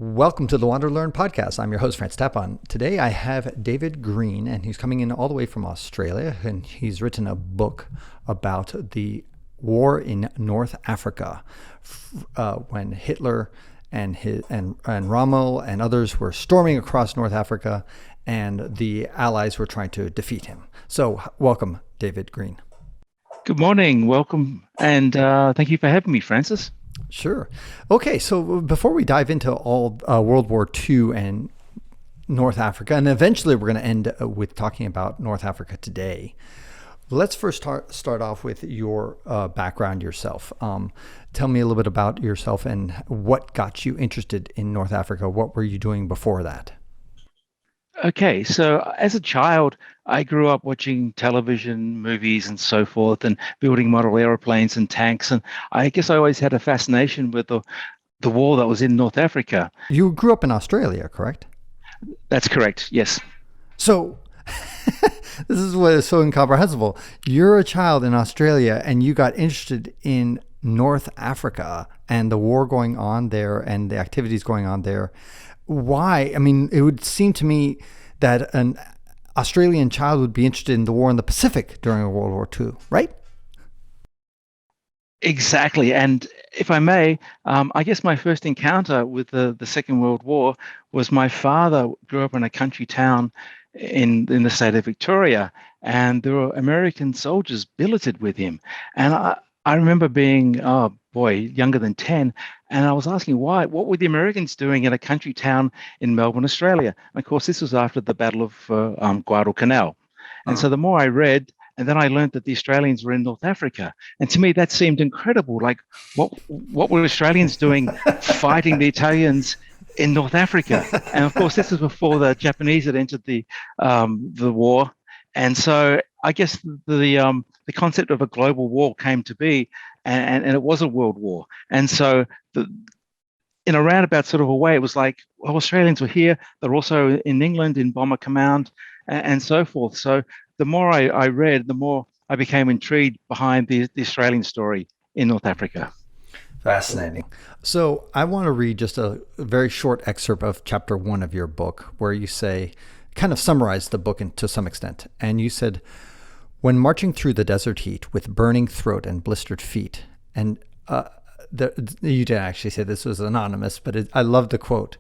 Welcome to the WanderLearn podcast. I'm your host, France Tapon. Today I have David Green, and he's coming in all the way from Australia, and he's written a book about the war in North Africa when Hitler and Rommel and others were storming across North Africa, and the Allies were trying to defeat him. So, welcome, David Green. Good morning, welcome, and thank you for having me, Francis. Sure. Okay, so before we dive into all World War II and North Africa, and eventually we're going to end with talking about North Africa today, let's first start off with your background yourself. Tell me a little bit about yourself and what got you interested in North Africa. What were you doing before that? Okay, so as a child, I grew up watching television, movies, and so forth, and building model airplanes and tanks. And I guess I always had a fascination with the war that was in North Africa. You grew up in Australia, correct? That's correct, yes. So this is what is so incomprehensible. You're a child in Australia and you got interested in North Africa and the war going on there and the activities going on there. Why? I mean, it would seem to me that an Australian child would be interested in the war in the Pacific during World War II, right? Exactly. And if I may, I guess my first encounter with the Second World War was my father grew up in a country town in the state of Victoria, and there were American soldiers billeted with him. And I remember being, oh boy, younger than 10, and I was asking why, what were the Americans doing in a country town in Melbourne, Australia? And of course, this was after the Battle of Guadalcanal. And so the more I read, and then I learned that the Australians were in North Africa. And to me, that seemed incredible. Like, what were Australians doing fighting the Italians in North Africa? And of course, this was before the Japanese had entered the war. And so I guess the concept of a global war came to be, and it was a world war. And so in a roundabout sort of a way, it was like, well, Australians were here. They're also in England in Bomber Command and so forth. So the more I read, the more I became intrigued behind the Australian story in North Africa. Fascinating. So I want to read just a very short excerpt of chapter 1 of your book where you say, kind of summarize the book to some extent. And you said, when marching through the desert heat with burning throat and blistered feet, and you didn't actually say this was anonymous, but I love the quote.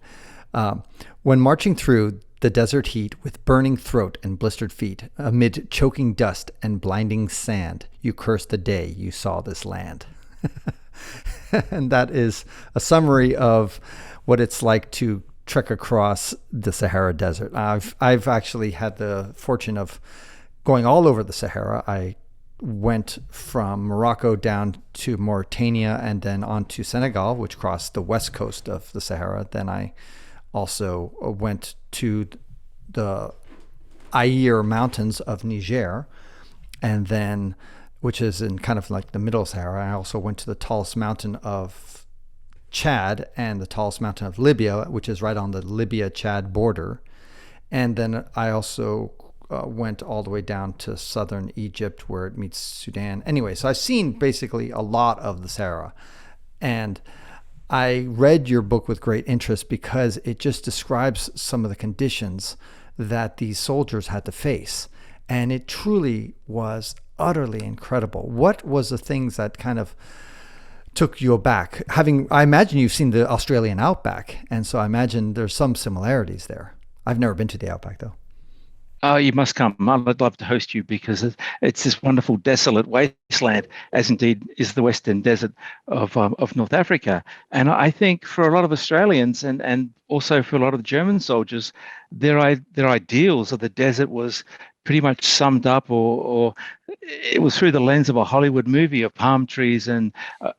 When marching through the desert heat with burning throat and blistered feet, amid choking dust and blinding sand, you cursed the day you saw this land. And that is a summary of what it's like to trek across the Sahara Desert. I've actually had the fortune of going all over the Sahara. I went from Morocco down to Mauritania and then on to Senegal, which crossed the west coast of the Sahara. Then I also went to the Aïr Mountains of Niger, and then, which is in kind of like the middle Sahara. I also went to the tallest mountain of Chad and the tallest mountain of Libya, which is right on the Libya-Chad border. And then I also went all the way down to southern Egypt where it meets Sudan. Anyway, so I've seen basically a lot of the Sahara. And I read your book with great interest because it just describes some of the conditions that these soldiers had to face. And it truly was utterly incredible. What was the things that kind of took you aback? I imagine you've seen the Australian outback, and so I imagine there's some similarities there. I've never been to the outback, though. Oh, you must come. I'd love to host you because it's this wonderful desolate wasteland, as indeed is the Western Desert of North Africa. And I think for a lot of Australians and also for a lot of German soldiers, their ideals of the desert was pretty much summed up, or it was through the lens of a Hollywood movie of palm trees and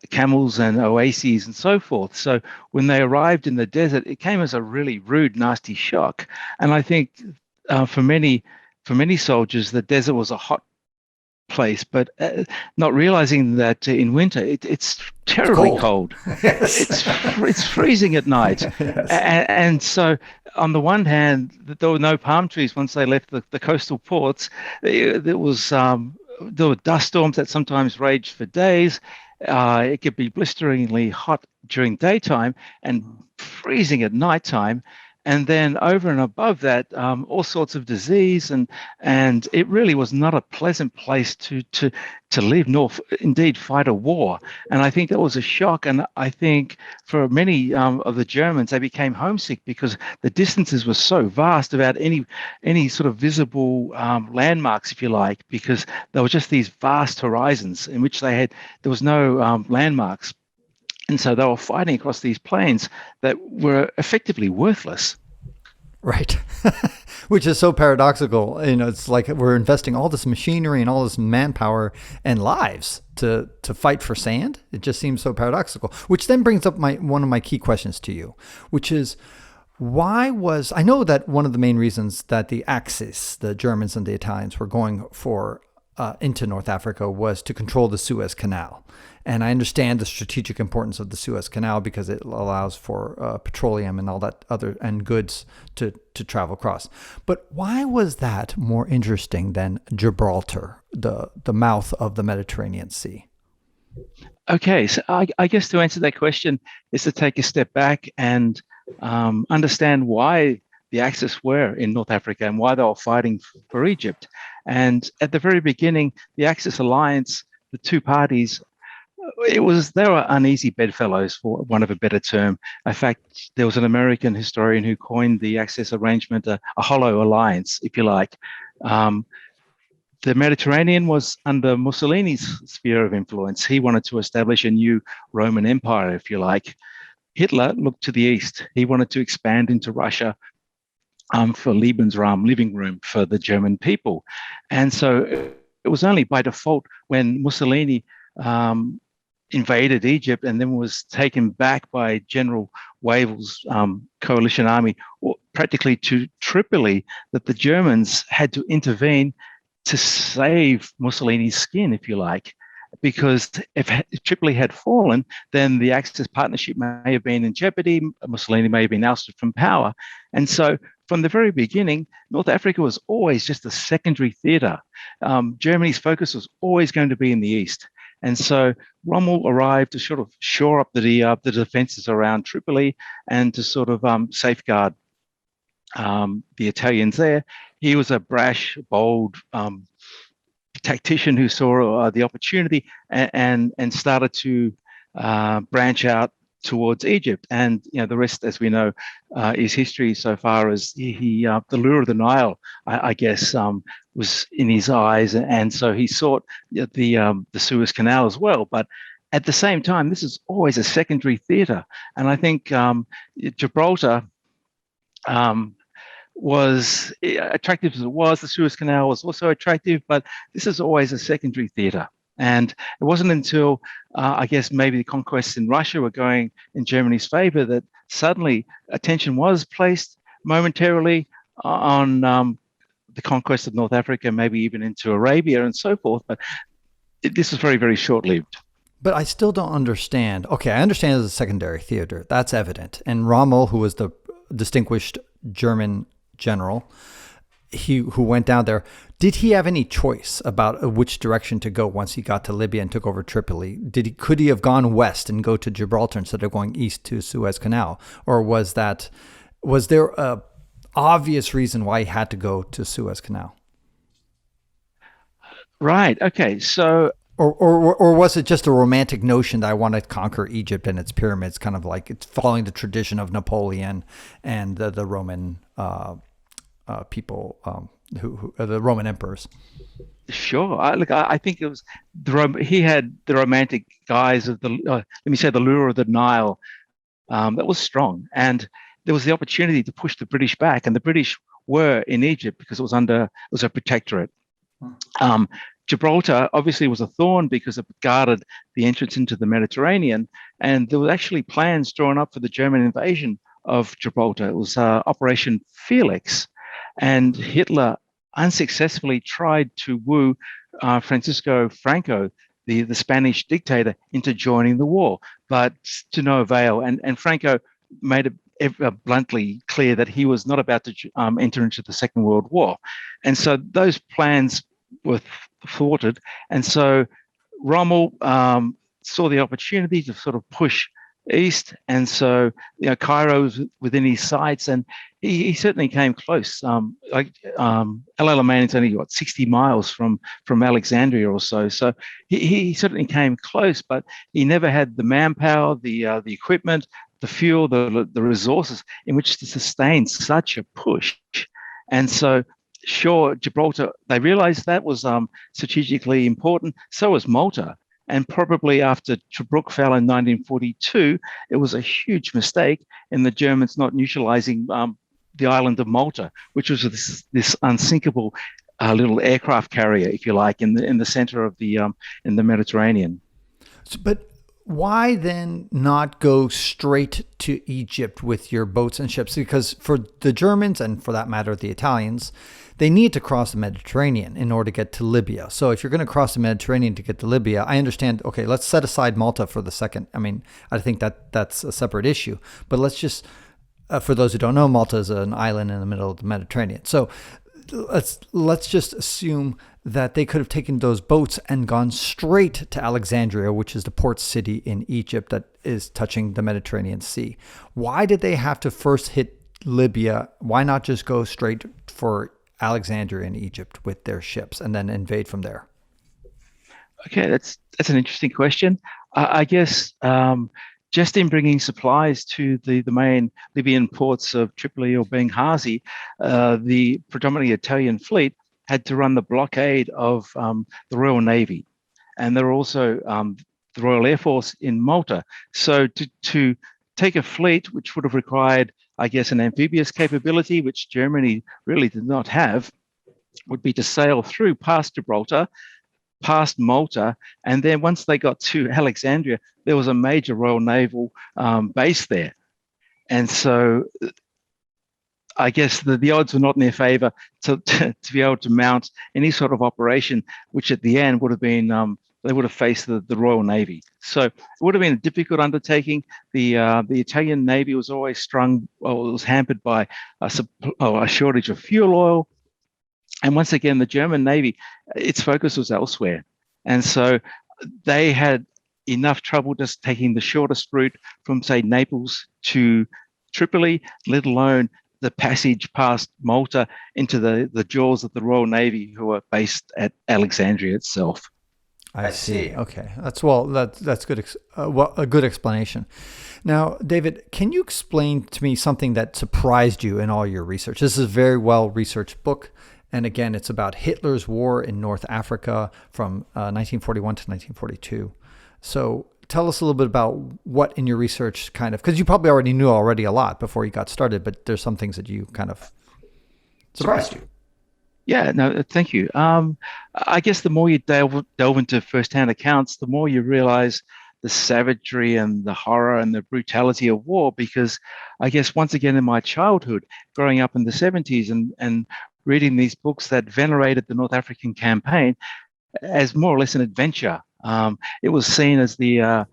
camels and oases and so forth. So when they arrived in the desert, it came as a really rude, nasty shock. And I think for many soldiers, the desert was a hot place, but not realizing that in winter it's terribly cold. Yes. It's freezing at night. Yes. And so on the one hand, there were no palm trees once they left the coastal ports. There were dust storms that sometimes raged for days. It could be blisteringly hot during daytime and freezing at nighttime. And then over and above that, all sorts of disease, and it really was not a pleasant place to live, nor indeed fight a war. And I think that was a shock. And I think for many of the Germans, they became homesick because the distances were so vast about any sort of visible landmarks, if you like, because there were just these vast horizons in which there was no landmarks. And so they were fighting across these plains that were effectively worthless. Right. Which is so paradoxical. It's like we're investing all this machinery and all this manpower and lives to fight for sand. It just seems so paradoxical. Which then brings up one of my key questions to you, which is I know that one of the main reasons that the Axis, the Germans and the Italians, were going for into North Africa was to control the Suez Canal. And I understand the strategic importance of the Suez Canal because it allows for petroleum and all that and goods to travel across. But why was that more interesting than Gibraltar, the mouth of the Mediterranean Sea? Okay, so I guess to answer that question is to take a step back and understand why the Axis were in North Africa and why they were fighting for Egypt. And at the very beginning, the Axis alliance, the two parties, they were uneasy bedfellows, for want of a better term. In fact, there was an American historian who coined the Axis arrangement a hollow alliance, if you like. The Mediterranean was under Mussolini's sphere of influence. He wanted to establish a new Roman Empire, if you like. Hitler looked to the east. He wanted to expand into Russia for Lebensraum, living room for the German people. And so it was only by default when Mussolini invaded Egypt and then was taken back by General Wavel's coalition army, practically to Tripoli, that the Germans had to intervene to save Mussolini's skin, if you like. Because if Tripoli had fallen, then the Axis partnership may have been in jeopardy. Mussolini may have been ousted from power. And so from the very beginning, North Africa was always just a secondary theater. Germany's focus was always going to be in the east. And so Rommel arrived to sort of shore up the defenses around Tripoli and to sort of safeguard the Italians there. He was a brash, bold tactician who saw the opportunity and started to branch out towards Egypt. And the rest, as we know, is history. So far as the lure of the Nile, I guess, was in his eyes, and so he sought the Suez Canal as well. But at the same time, this is always a secondary theatre, and I think Gibraltar was attractive as it was. The Suez Canal was also attractive, but this is always a secondary theatre. And it wasn't until, I guess, maybe the conquests in Russia were going in Germany's favor that suddenly attention was placed momentarily on the conquest of North Africa, maybe even into Arabia and so forth. But this was very, very short-lived. But I still don't understand. Okay, I understand as a secondary theater. That's evident. And Rommel, who was the distinguished German general, who went down there, did he have any choice about which direction to go once he got to Libya and took over Tripoli? Could he have gone west and go to Gibraltar instead of going east to Suez Canal? Or was there a obvious reason why he had to go to Suez Canal? Right. Okay. So Or was it just a romantic notion that I want to conquer Egypt and its pyramids, kind of like it's following the tradition of Napoleon and the Roman people, who the Roman emperors? sure. I think it was he had the romantic guise of let me say, the lure of the Nile, that was strong, and there was the opportunity to push the British back, and the British were in Egypt because it was a protectorate. Gibraltar obviously was a thorn because it guarded the entrance into the Mediterranean, and there were actually plans drawn up for the German invasion of Gibraltar. It was Operation Felix, and Hitler unsuccessfully tried to woo Francisco Franco, the Spanish dictator, into joining the war, but to no avail. And Franco made it bluntly clear that he was not about to enter into the Second World War. And so those plans were thwarted. And so Rommel saw the opportunity to sort of push east, and so Cairo was within his sights, and he certainly came close. El Alamein is only 60 miles from Alexandria or so, so he certainly came close, but he never had the manpower, the equipment, the fuel, the resources in which to sustain such a push. And so, sure, Gibraltar, they realized that was strategically important. So was Malta. And probably after Tobruk fell in 1942, it was a huge mistake in the Germans not neutralizing the island of Malta, which was this unsinkable little aircraft carrier, if you like, in the center of the in the Mediterranean. But why then not go straight to Egypt with your boats and ships? Because for the Germans, and for that matter, the Italians, they need to cross the Mediterranean in order to get to Libya. So if you're going to cross the Mediterranean to get to Libya, I understand, okay, let's set aside Malta for the second. I mean, I think that's a separate issue. But let's just, for those who don't know, Malta is an island in the middle of the Mediterranean. So let's just assume that they could have taken those boats and gone straight to Alexandria, which is the port city in Egypt that is touching the Mediterranean Sea. Why did they have to first hit Libya? Why not just go straight for Alexandria in Egypt with their ships and then invade from there? Okay, that's an interesting question. I guess just in bringing supplies to the main Libyan ports of Tripoli or Benghazi, the predominantly Italian fleet had to run the blockade of the Royal Navy. And there were also the Royal Air Force in Malta. So to take a fleet, which would have required, I guess, an amphibious capability, which Germany really did not have, would be to sail through past Gibraltar, past Malta, and then once they got to Alexandria, there was a major Royal Naval base there. And so I guess the odds were not in their favor to be able to mount any sort of operation, which at the end would have been, they would have faced the Royal Navy. So it would have been a difficult undertaking. The Italian Navy was always strung, well, it was hampered by a shortage of fuel oil. And once again, the German Navy, its focus was elsewhere. And so they had enough trouble just taking the shortest route from, say, Naples to Tripoli, let alone the passage past Malta into the jaws of the Royal Navy, who are based at Alexandria itself. I see. Okay, that's good. A good explanation. Now, David, can you explain to me something that surprised you in all your research? This is a very well researched book, and again, it's about Hitler's war in North Africa from 1941 to 1942. So, tell us a little bit about what in your research because you probably already knew a lot before you got started, but there's some things that you kind of surprised you. Yeah, no, thank you. I guess the more you delve into firsthand accounts, the more you realize the savagery and the horror and the brutality of war, because I guess once again in my childhood, growing up in the 70s and reading these books that venerated the North African campaign as more or less an adventure. It was seen as the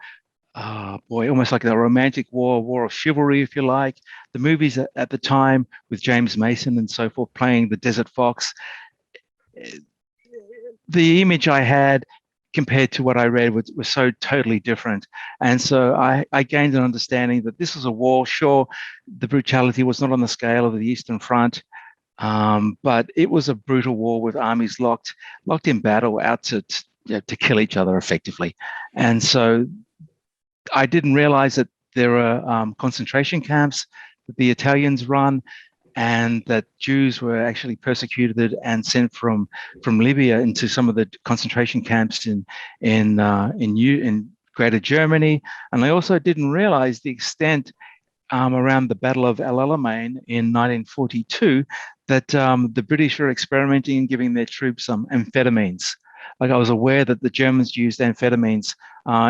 almost like a romantic war of chivalry, if you like. The movies at the time with James Mason and so forth playing the Desert Fox, the image I had compared to what I read was so totally different. And so I gained an understanding that this was a war. Sure, the brutality was not on the scale of the Eastern Front, but it was a brutal war with armies locked in battle out to kill each other effectively. And so I didn't realize that there are concentration camps that the Italians run, and that Jews were actually persecuted and sent from Libya into some of the concentration camps in Greater Germany. And I also didn't realize the extent around the Battle of El Alamein in 1942 that the British were experimenting and giving their troops amphetamines. Like, I was aware that the Germans used amphetamines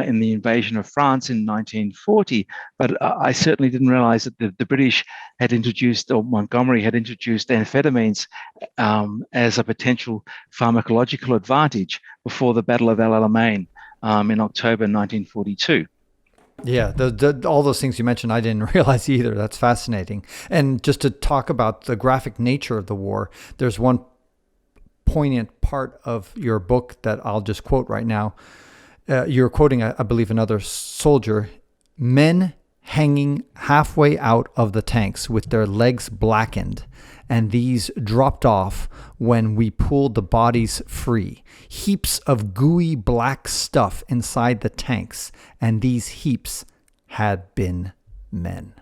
in the invasion of France in 1940, but I certainly didn't realize that the British had introduced, or Montgomery had introduced amphetamines as a potential pharmacological advantage before the Battle of El Alamein in October 1942. Yeah, all those things you mentioned, I didn't realize either. That's fascinating. And just to talk about the graphic nature of the war, there's one poignant part of your book that I'll just quote right now. you're quoting, I believe, another soldier, men hanging halfway out of the tanks with their legs blackened, and these dropped off when we pulled the bodies free. Heaps of gooey black stuff inside the tanks, and these heaps had been men.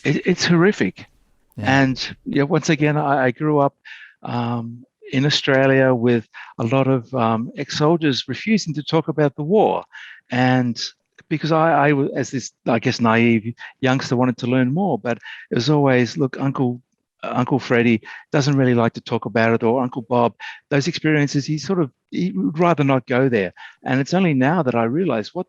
It's horrific. Yeah. And once again, I grew up in Australia with a lot of ex-soldiers refusing to talk about the war. And because I was, as this, I guess, naive youngster, wanted to learn more, but it was always, look, Uncle Freddie doesn't really like to talk about it, or Uncle Bob, those experiences, he would rather not go there. And it's only now that I realize what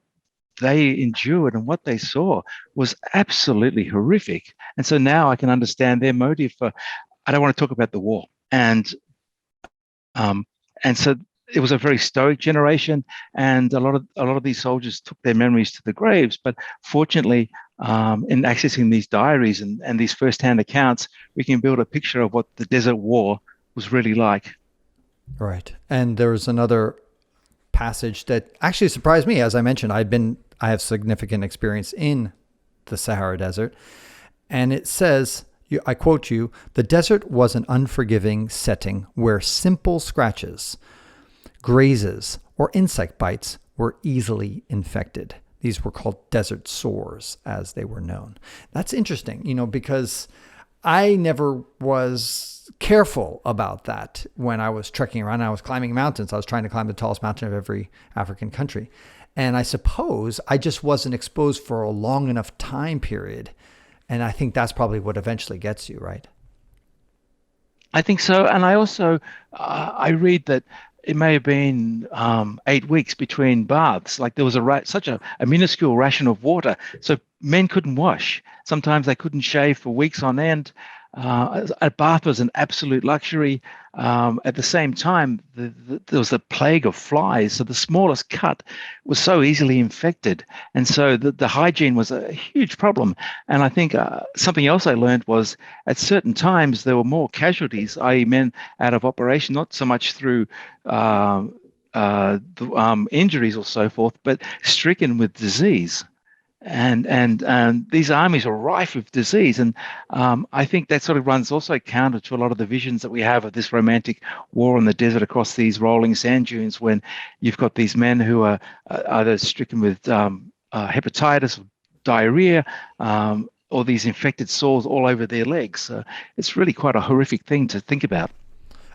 they endured and what they saw was absolutely horrific. And so now I can understand their motive for, I don't want to talk about the war. Um, and so it was a very stoic generation, and a lot of these soldiers took their memories to the graves. But fortunately, in accessing these diaries and these first-hand accounts, we can build a picture of what the Desert War was really like. Right. And there was another passage that actually surprised me. As I mentioned, I have significant experience in the Sahara Desert, and it says, I quote you, "The desert was an unforgiving setting where simple scratches, grazes, or insect bites were easily infected." These were called desert sores, as they were known. That's interesting, because I never was careful about that when I was trekking around. I was climbing mountains. I was trying to climb the tallest mountain of every African country. And I suppose I just wasn't exposed for a long enough time period. And I think that's probably what eventually gets you, right? I think so. And I also, I read that it may have been 8 weeks between baths. Like there was such a minuscule ration of water, so men couldn't wash. Sometimes they couldn't shave for weeks on end. A bath was an absolute luxury. At the same time, there was a plague of flies, so the smallest cut was so easily infected, and so the hygiene was a huge problem. And I think something else I learned was at certain times there were more casualties, i.e., men out of operation, not so much through injuries or so forth, but stricken with disease. And these armies are rife with disease, and I think that sort of runs also counter to a lot of the visions that we have of this romantic war in the desert across these rolling sand dunes, when you've got these men who are either stricken with hepatitis, diarrhea, or these infected sores all over their legs. So it's really quite a horrific thing to think about.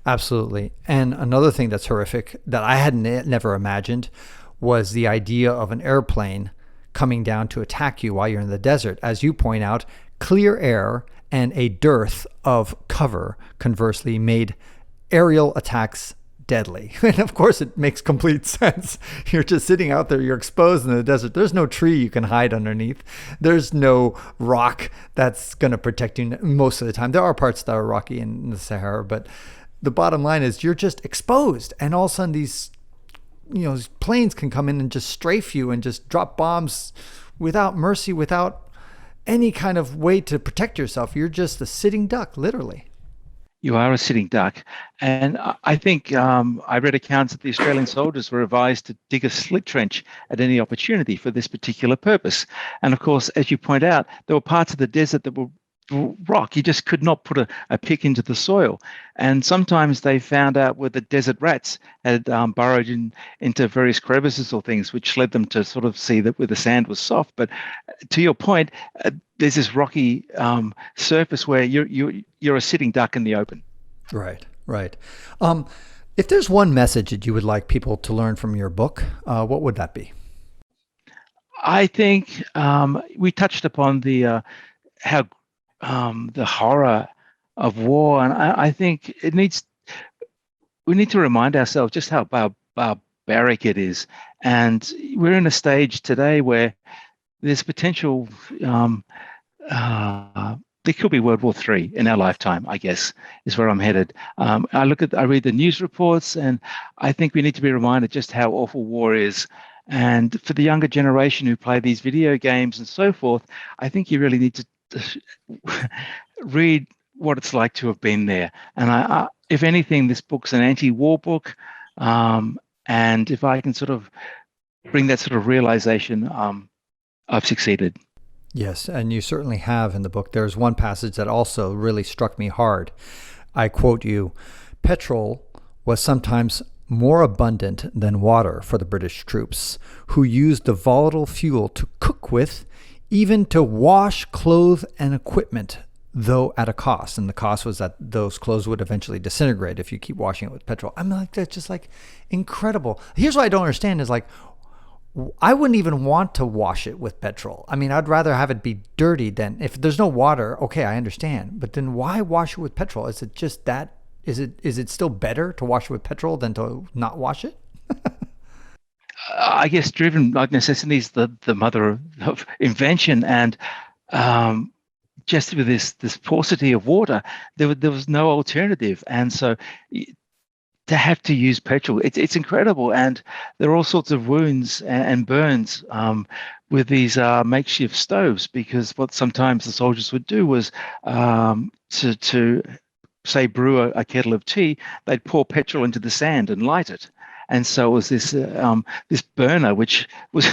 Absolutely. And another thing that's horrific that I had never imagined was the idea of an airplane coming down to attack you while you're in the desert. As you point out, clear air and a dearth of cover, conversely, made aerial attacks deadly. And of course, it makes complete sense. You're just sitting out there, you're exposed in the desert. There's no tree you can hide underneath. There's no rock that's going to protect you most of the time. There are parts that are rocky in the Sahara, but the bottom line is you're just exposed. And all of a sudden, these planes can come in and just strafe you and just drop bombs without mercy, without any kind of way to protect yourself. You're just a sitting duck, literally. You are a sitting duck. And I think I read accounts that the Australian soldiers were advised to dig a slit trench at any opportunity for this particular purpose. And of course, as you point out, there were parts of the desert that were rock. You just could not put a pick into the soil. And sometimes they found out where the desert rats had burrowed into various crevices or things, which led them to sort of see that where the sand was soft. But to your point, there's this rocky surface where you're a sitting duck in the open. Right, right. If there's one message that you would like people to learn from your book, what would that be? I think we touched upon how the horror of war, and I think we need to remind ourselves just how barbaric it is. And we're in a stage today where there's potential. There could be World War III in our lifetime, I guess, is where I'm headed. I read the news reports, and I think we need to be reminded just how awful war is. And for the younger generation who play these video games and so forth, I think you really need to read what it's like to have been there. And if anything, this book's an anti-war book. And if I can sort of bring that sort of realization, I've succeeded. Yes, and you certainly have in the book. There's one passage that also really struck me hard. I quote you: Petrol was sometimes more abundant than water for the British troops, who used the volatile fuel to cook with, even to wash, clothe, and equipment, though at a cost. And the cost was that those clothes would eventually disintegrate if you keep washing it with petrol. I'm like, that's just like incredible. Here's what I don't understand is like, I wouldn't even want to wash it with petrol. I mean, I'd rather have it be dirty than if there's no water. Okay, I understand, but then why wash it with petrol? Is it just that? Is it still better to wash it with petrol than to not wash it? I guess driven like necessity is the mother of invention, and um, just with this paucity of water, there was no alternative, and so to have to use petrol, it's incredible, and there are all sorts of wounds and burns with these makeshift stoves, because what sometimes the soldiers would do was to say brew a kettle of tea, they'd pour petrol into the sand and light it. And so it was this burner, which was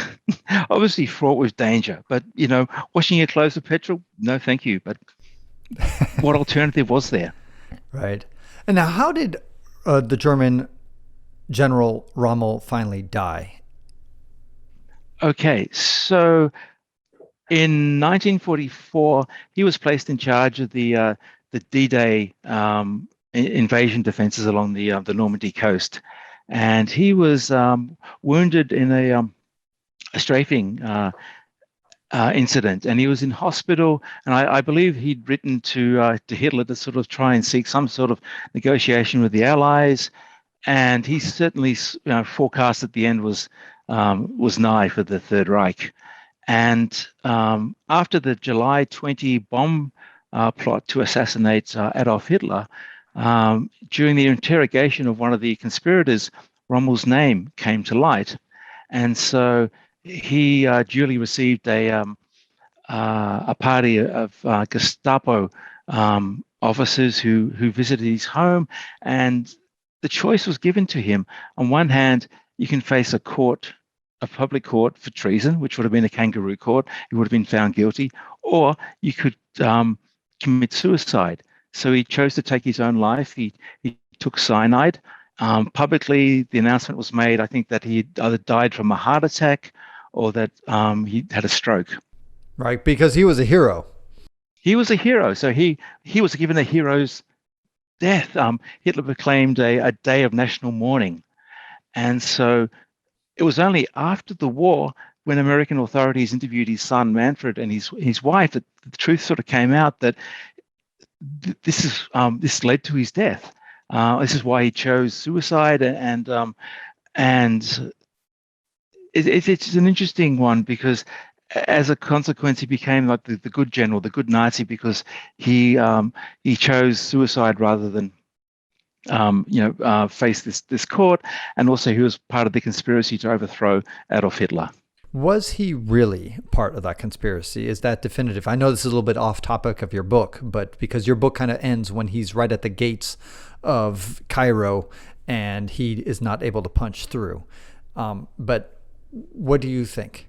obviously fraught with danger. But washing your clothes with petrol, no, thank you. But what alternative was there? Right. And now, how did the German General Rommel finally die? Okay, so in 1944, he was placed in charge of the D-Day invasion defenses along the Normandy coast, and he was wounded in a strafing incident, and he was in hospital. And I believe he'd written to Hitler to sort of try and seek some sort of negotiation with the Allies, and he certainly forecast that the end was nigh for the Third Reich. And after the July 20 bomb plot to assassinate Adolf Hitler, during the interrogation of one of the conspirators, Rommel's name came to light. And so he duly received a party of Gestapo officers who visited his home, and the choice was given to him. On one hand, you can face a public court for treason, which would have been a kangaroo court. He would have been found guilty, or you could commit suicide. So he chose to take his own life. He took cyanide. Publicly, the announcement was made, I think, that he either died from a heart attack or that he had a stroke. Right, because he was a hero. He was a hero, so he was given a hero's death. Hitler proclaimed a day of national mourning, and so it was only after the war, when American authorities interviewed his son Manfred and his wife, that the truth sort of came out that this led to his death. This is why he chose suicide, and it's an interesting one, because as a consequence, he became like the good general, the good Nazi, because he chose suicide rather than face this court, and also he was part of the conspiracy to overthrow Adolf Hitler. Was he really part of that conspiracy? Is that definitive? I know this is a little bit off topic of your book, but because your book kind of ends when he's right at the gates of Cairo and he is not able to punch through. But what do you think?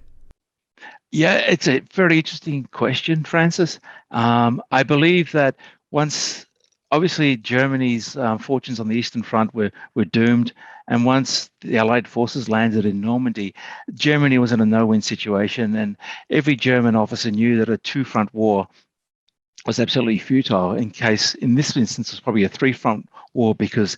Yeah, it's a very interesting question, Francis. I believe that once, obviously, Germany's fortunes on the Eastern Front were doomed, and once the Allied forces landed in Normandy, Germany was in a no-win situation, and every German officer knew that a two-front war was absolutely futile. In this instance, it was probably a three-front war, because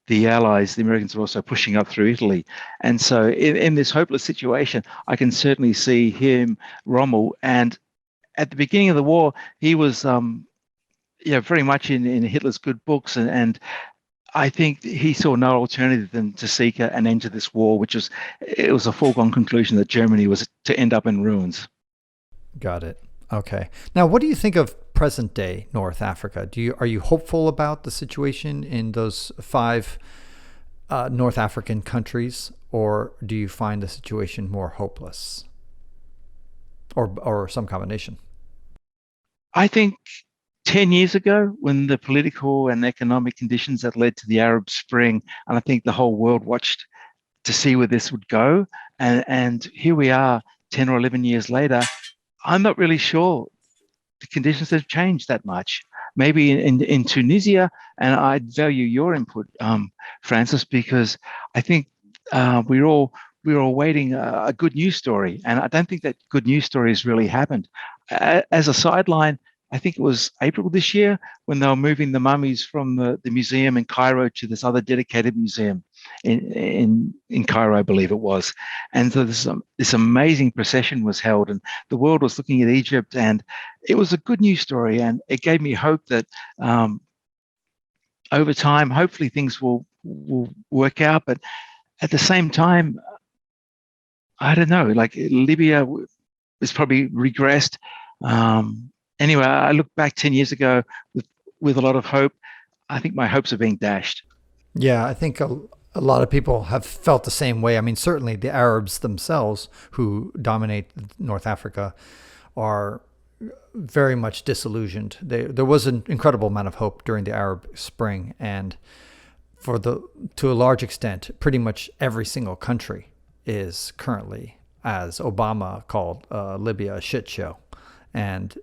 the Allies, the Americans, were also pushing up through Italy. And so in this hopeless situation, I can certainly see him, Rommel. And at the beginning of the war, he was very much in Hitler's good books. And I think he saw no alternative than to seek an end to this war, it was a foregone conclusion that Germany was to end up in ruins. Got it. Okay. Now, what do you think of present day North Africa? Are you hopeful about the situation in those five North African countries, or do you find the situation more hopeless, or some combination? I think 10 years ago, when the political and economic conditions that led to the Arab Spring, and I think the whole world watched to see where this would go. And here we are 10 or 11 years later. I'm not really sure the conditions have changed that much. Maybe in Tunisia, and I'd value your input, Francis, because I think we're all waiting a good news story, and I don't think that good news story has really happened. As a sideline, I think it was April this year when they were moving the mummies from the museum in Cairo to this other dedicated museum in Cairo, I believe it was. And so this amazing procession was held, and the world was looking at Egypt, and it was a good news story, and it gave me hope that over time, hopefully things will work out. But at the same time, I don't know, like Libya is probably regressed. Anyway, I look back 10 years ago with a lot of hope. I think my hopes are being dashed. Yeah, I think a lot of people have felt the same way. I mean, certainly the Arabs themselves, who dominate North Africa, are very much disillusioned. There was an incredible amount of hope during the Arab Spring, and to a large extent, pretty much every single country is currently, as Obama called Libya, a shit show. And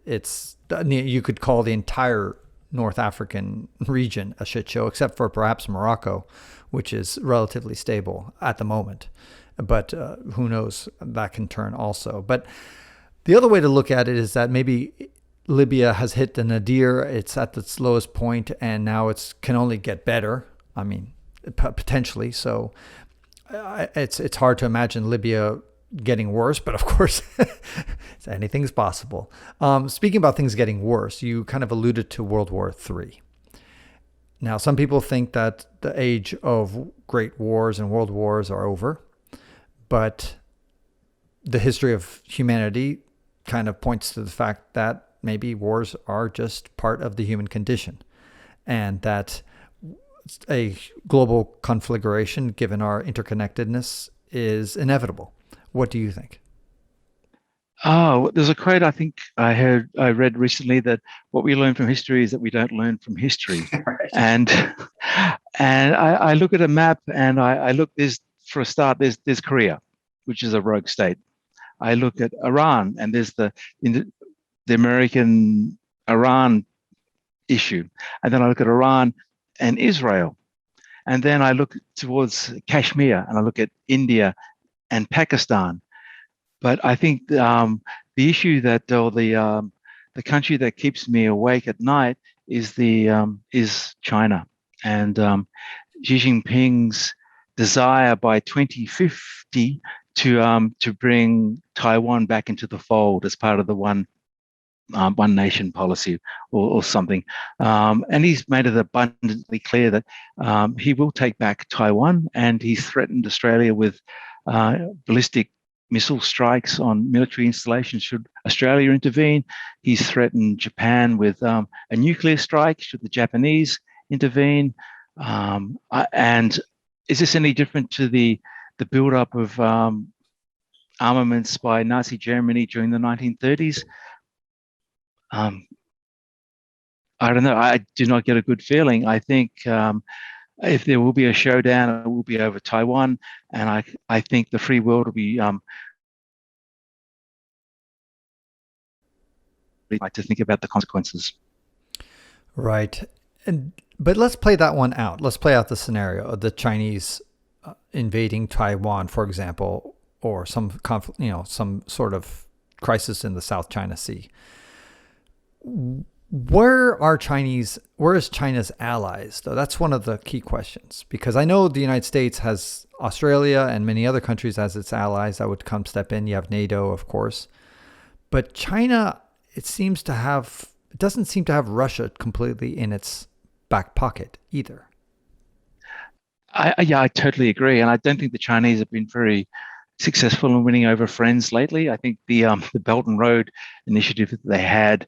you could call the entire North African region a shit show, except for perhaps Morocco, which is relatively stable at the moment. But who knows, that can turn also. But the other way to look at it is that maybe Libya has hit the nadir. It's at its lowest point, and now it can only get better. I mean, potentially. So it's hard to imagine Libya getting worse, but of course, anything's possible. Speaking about things getting worse, you kind of alluded to World War III. Now, some people think that the age of great wars and world wars are over, but the history of humanity kind of points to the fact that maybe wars are just part of the human condition, and that a global conflagration, given our interconnectedness, is inevitable. What do you think? Oh, there's a quote I think I read recently that what we learn from history is that we don't learn from history. Right. And I look at a map and I look, for a start, there's Korea, which is a rogue state. I look at Iran, and there's the American Iran issue. And then I look at Iran and Israel. And then I look towards Kashmir, and I look at India and Pakistan. But I think the issue that, or the country that keeps me awake at night is China, and Xi Jinping's desire by 2050 to bring Taiwan back into the fold as part of the one nation policy or something. And he's made it abundantly clear that he will take back Taiwan, and he's threatened Australia with ballistic missile strikes on military installations should Australia intervene. He's threatened Japan with a nuclear strike should the Japanese intervene. And is this any different to the buildup of armaments by Nazi Germany during the 1930s? I don't know. I do not get a good feeling. I think if there will be a showdown, it will be over Taiwan, and I think the free world will be like to think about the consequences. Right, but let's play that one out. Let's play out the scenario of the Chinese invading Taiwan, for example, or some sort of crisis in the South China Sea. Where is China's allies, though? That's one of the key questions, because I know the United States has Australia and many other countries as its allies that would come step in. You have NATO, of course, but China, it doesn't seem to have Russia completely in its back pocket either. I totally agree, and I don't think the Chinese have been very successful in winning over friends lately. I think the Belt and Road initiative that they had,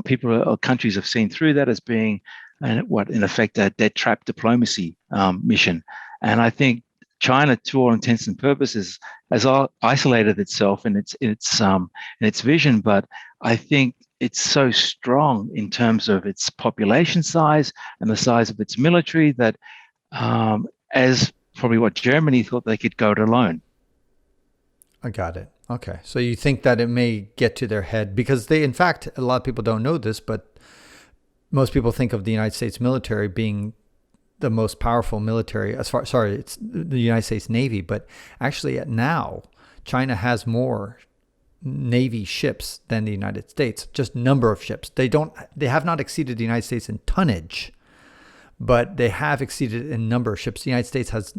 people or countries have seen through that as being in effect a debt trap diplomacy mission. And I think China, to all intents and purposes, has isolated itself in its vision. But I think it's so strong in terms of its population size and the size of its military that as probably what Germany thought they could go it alone. I got it. Okay. So you think that it may get to their head because they, in fact, a lot of people don't know this, but most people think of the United States military being the most powerful military it's the United States Navy, but actually now China has more Navy ships than the United States, just number of ships. They have not exceeded the United States in tonnage, but they have exceeded in number of ships. The United States has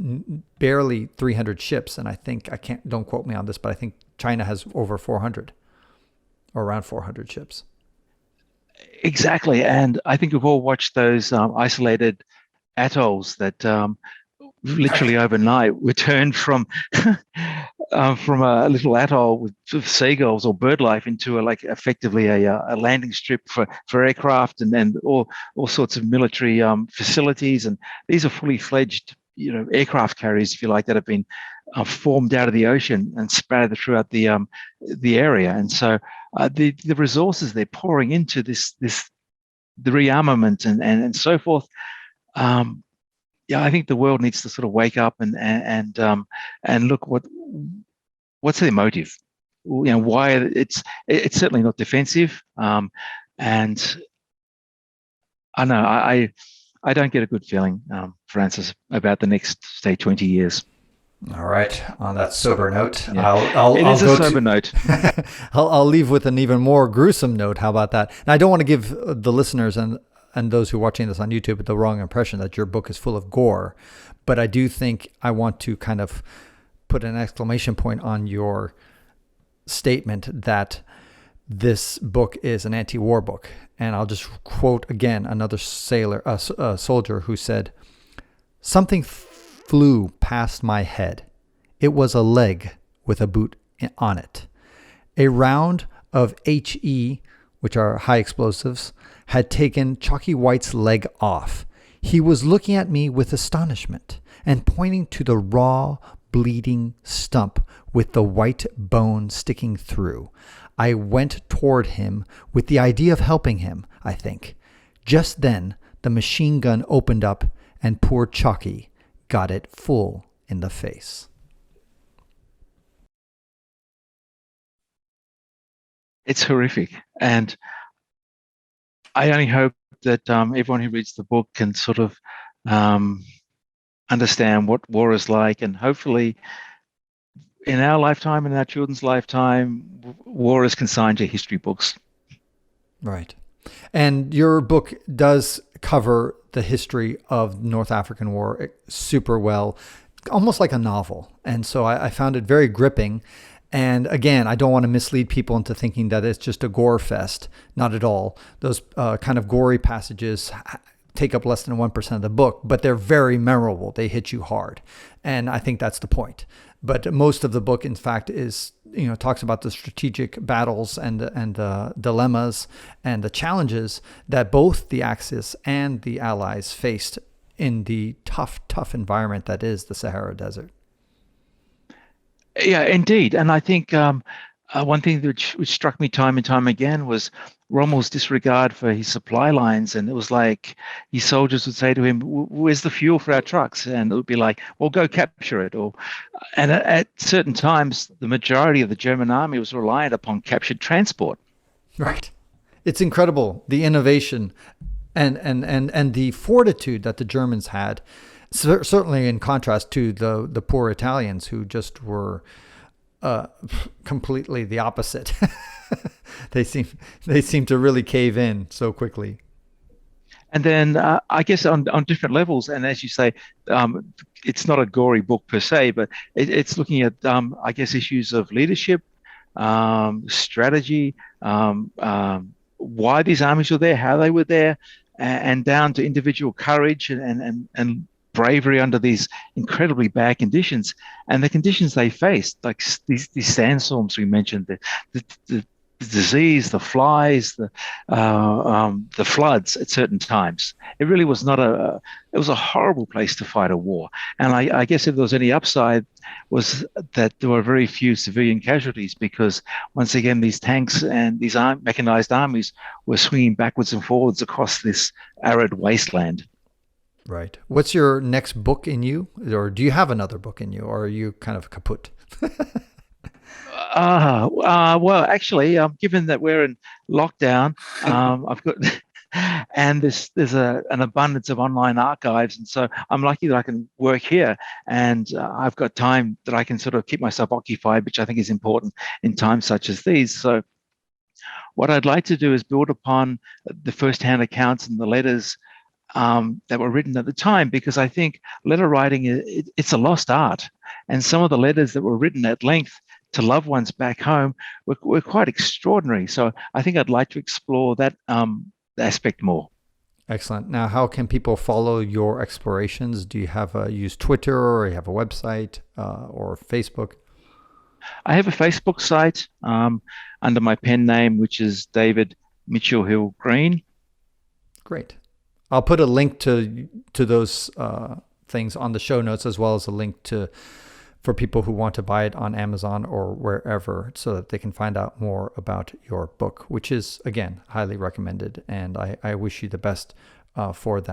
barely 300 ships, and don't quote me on this, but I think China has over 400 or around 400 ships. Exactly, and I think we've all watched those isolated atolls that literally overnight were turned from a little atoll with seagulls or bird life into effectively a landing strip for aircraft and all sorts of military facilities. And these are fully fledged, aircraft carriers, if you like, that have been formed out of the ocean and spread throughout the area. And so the resources they're pouring into the rearmament and so forth. I think the world needs to sort of wake up and look what's their motive. Why it's certainly not defensive. And I know I don't get a good feeling, Francis, about the next, say, 20 years. All right. On that sober note, yeah. It is a sober note. I'll leave with an even more gruesome note. How about that? And I don't want to give the listeners and those who are watching this on YouTube the wrong impression that your book is full of gore, but I do think I want to kind of put an exclamation point on your statement that this book is an anti-war book. And I'll just quote again another soldier who said, "Something flew past my head. It was a leg with a boot on it. A round of HE, which are high explosives, had taken Chalky White's leg off. He was looking at me with astonishment and pointing to the raw, bleeding stump with the white bone sticking through. I went toward him with the idea of helping him, I think. Just then, the machine gun opened up and poor Chalky got it full in the face." It's horrific. And I only hope that everyone who reads the book can sort of understand what war is like, and hopefully in our lifetime, in our children's lifetime, war is consigned to history books. Right. And your book does cover the history of North African War super well, almost like a novel. And so I found it very gripping. And again, I don't want to mislead people into thinking that it's just a gore fest. Not at all. Those kind of gory passages take up less than 1% of the book, but they're very memorable. They hit you hard. And I think that's the point. But most of the book, in fact, is, talks about the strategic battles and the dilemmas and the challenges that both the Axis and the Allies faced in the tough environment that is the Sahara Desert. Yeah, indeed. And I think one thing which struck me time and time again was Rommel's disregard for his supply lines. And it was like his soldiers would say to him, "Where's the fuel for our trucks?" And it would be like, "Well, go capture it." And at certain times, the majority of the German army was reliant upon captured transport. Right. It's incredible, the innovation and the fortitude that the Germans had. Certainly in contrast to the poor Italians, who just were completely the opposite. They seem to really cave in so quickly. And then I guess on different levels, and as you say, it's not a gory book per se, but it's looking at I guess issues of leadership, strategy, why these armies were there, how they were there, and down to individual courage and bravery under these incredibly bad conditions, and the conditions they faced, like these sandstorms we mentioned, the disease, the flies, the floods at certain times. It really was it was a horrible place to fight a war. And I guess if there was any upside, was that there were very few civilian casualties, because once again, these tanks and these mechanized armies were swinging backwards and forwards across this arid wasteland. Right. What's your next book in you? Or do you have another book in you? Or are you kind of kaput? Well, actually, given that we're in lockdown, I've got and there's an abundance of online archives, and so I'm lucky that I can work here, and I've got time that I can sort of keep myself occupied, which I think is important in times such as these. So what I'd like to do is build upon the first-hand accounts and the letters that were written at the time, because I think letter writing it's a lost art, and some of the letters that were written at length to loved ones back home were quite extraordinary. So I think I'd like to explore that aspect more. Excellent. Now, how can people follow your explorations? Do you have use Twitter, or you have a website, or Facebook? I have a Facebook site under my pen name, which is David Mitchell Hill Green. Great. I'll put a link to those things on the show notes, as well as a link to for people who want to buy it on Amazon or wherever, so that they can find out more about your book, which is, again, highly recommended. And I wish you the best for that.